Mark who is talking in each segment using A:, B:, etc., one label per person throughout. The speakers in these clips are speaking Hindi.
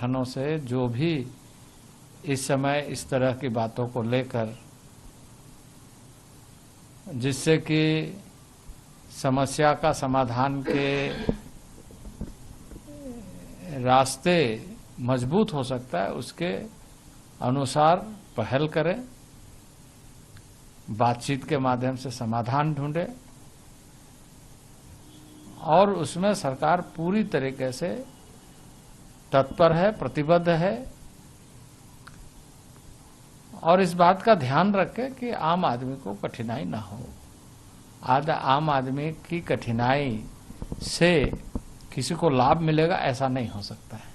A: संगठनों से जो भी इस समय इस तरह की बातों को लेकर, जिससे कि समस्या का समाधान के रास्ते मजबूत हो सकता है, उसके अनुसार पहल करें, बातचीत के माध्यम से समाधान ढूंढे और उसमें सरकार पूरी तरीके से तत्पर है, प्रतिबद्ध है और इस बात का ध्यान रखे कि आम आदमी को कठिनाई ना हो। आम आदमी की कठिनाई से किसी को लाभ मिलेगा ऐसा नहीं हो सकता है।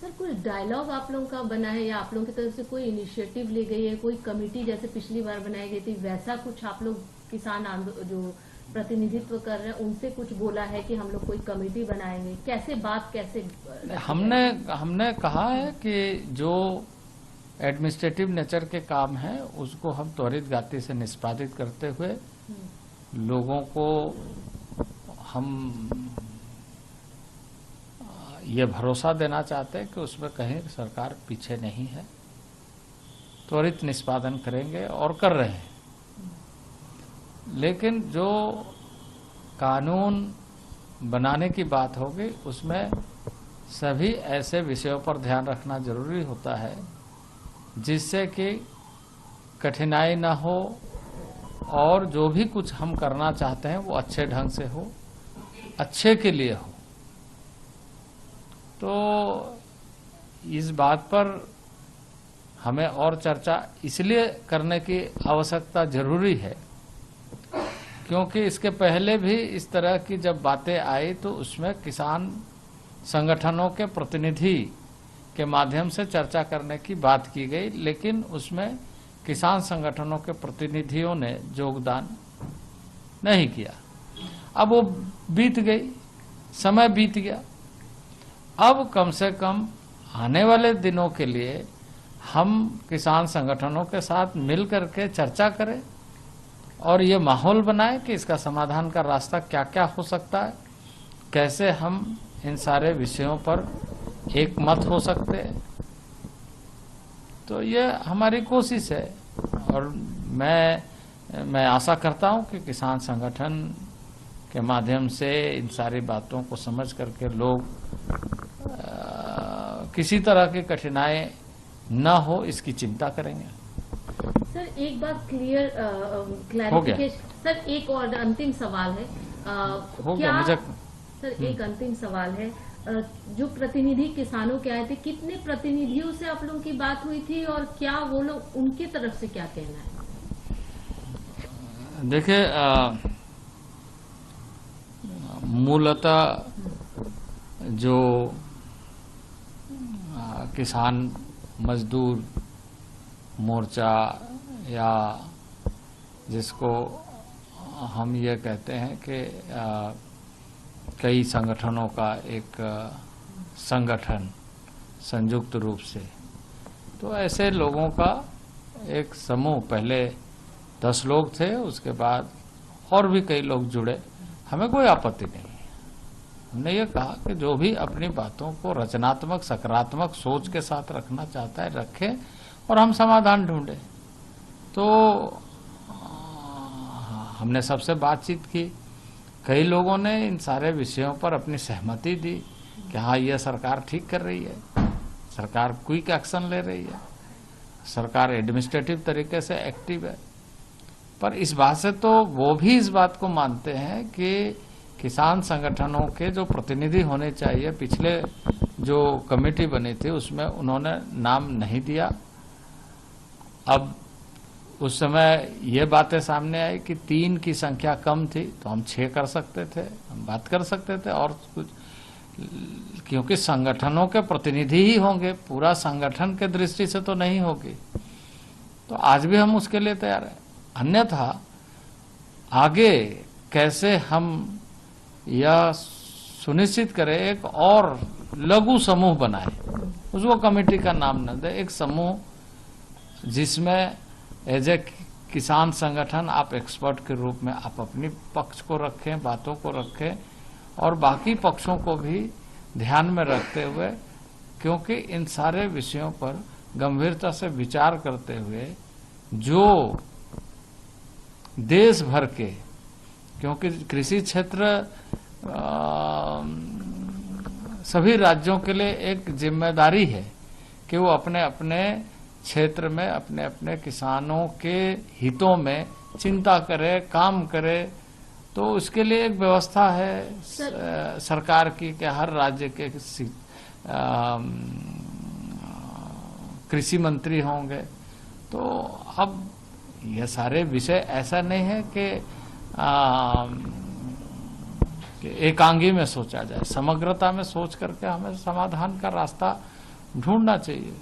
B: सर, कोई डायलॉग आप लोगों का बना है या आप लोगों की तरफ से कोई इनिशिएटिव ली गई है, कोई कमेटी जैसे पिछली बार बनाई गई थी, वैसा कुछ आप लोग किसान जो प्रतिनिधित्व कर रहे हैं उनसे कुछ बोला है कि हम लोग कोई कमेटी बनाएंगे? कैसे बात कैसे
A: हमने कहा है कि जो एडमिनिस्ट्रेटिव नेचर के काम हैं उसको हम त्वरित गति से निष्पादित करते हुए लोगों को हम ये भरोसा देना चाहते हैं कि उसमें कहीं सरकार पीछे नहीं है, त्वरित निष्पादन करेंगे और कर रहे हैं। लेकिन जो कानून बनाने की बात होगी उसमें सभी ऐसे विषयों पर ध्यान रखना जरूरी होता है जिससे कि कठिनाई ना हो और जो भी कुछ हम करना चाहते हैं वो अच्छे ढंग से हो, अच्छे के लिए हो। तो इस बात पर हमें और चर्चा इसलिए करने की आवश्यकता जरूरी है क्योंकि इसके पहले भी इस तरह की जब बातें आई तो उसमें किसान संगठनों के प्रतिनिधि के माध्यम से चर्चा करने की बात की गई, लेकिन उसमें किसान संगठनों के प्रतिनिधियों ने योगदान नहीं किया। अब वो बीत गई, समय बीत गया। अब कम से कम आने वाले दिनों के लिए हम किसान संगठनों के साथ मिल करके चर्चा करें और ये माहौल बनाए कि इसका समाधान का रास्ता क्या क्या हो सकता है, कैसे हम इन सारे विषयों पर एक मत हो सकते हैं। तो ये हमारी कोशिश है और मैं आशा करता हूं कि किसान संगठन के माध्यम से इन सारी बातों को समझ करके लोग किसी तरह की कठिनाई न हो इसकी चिंता करेंगे।
B: सर, एक बात क्लैरिफिकेशन। सर, एक और अंतिम सवाल है।
A: हो गया मुझे।
B: सर, एक अंतिम सवाल है। जो प्रतिनिधि किसानों के आए थे, कितने प्रतिनिधियों से आप लोगों की बात हुई थी और क्या वो लोग उनकी तरफ से क्या कहना है?
A: देखिए, मूलतः जो किसान मजदूर मोर्चा या जिसको हम ये कहते हैं कि कई संगठनों का एक संगठन संयुक्त रूप से, तो ऐसे लोगों का एक समूह, पहले 10 लोग थे, उसके बाद और भी कई लोग जुड़े। हमें कोई आपत्ति नहीं है। हमने ये कहा कि जो भी अपनी बातों को रचनात्मक सकारात्मक सोच के साथ रखना चाहता है रखे और हम समाधान ढूंढे। तो हमने सबसे बातचीत की, कई लोगों ने इन सारे विषयों पर अपनी सहमति दी कि हाँ, यह सरकार ठीक कर रही है, सरकार क्विक एक्शन ले रही है, सरकार एडमिनिस्ट्रेटिव तरीके से एक्टिव है। पर इस बात से तो वो भी इस बात को मानते हैं कि किसान संगठनों के जो प्रतिनिधि होने चाहिए, पिछले जो कमेटी बनी थी उसमें उन्होंने नाम नहीं दिया। अब उस समय ये बातें सामने आई कि 3 की संख्या कम थी तो हम 6 कर सकते थे, हम बात कर सकते थे और कुछ, क्योंकि संगठनों के प्रतिनिधि ही होंगे, पूरा संगठन के दृष्टि से तो नहीं होगी। तो आज भी हम उसके लिए तैयार हैं। अन्यथा आगे कैसे हम यह सुनिश्चित करें एक और लघु समूह बनाए, उसको कमेटी का नाम न दे, एक समूह जिसमें एज ए किसान संगठन आप एक्सपर्ट के रूप में आप अपनी पक्ष को रखें, बातों को रखें और बाकी पक्षों को भी ध्यान में रखते हुए क्योंकि इन सारे विषयों पर गंभीरता से विचार करते हुए जो देश भर के, क्योंकि कृषि क्षेत्र सभी राज्यों के लिए एक जिम्मेदारी है कि वो अपने अपने क्षेत्र में अपने अपने किसानों के हितों में चिंता करे, काम करे। तो उसके लिए एक व्यवस्था है सरकार की कि हर राज्य के कृषि मंत्री होंगे। तो अब ये सारे विषय ऐसा नहीं है कि एकांगी में सोचा जाए, समग्रता में सोच करके हमें समाधान का रास्ता ढूंढना चाहिए।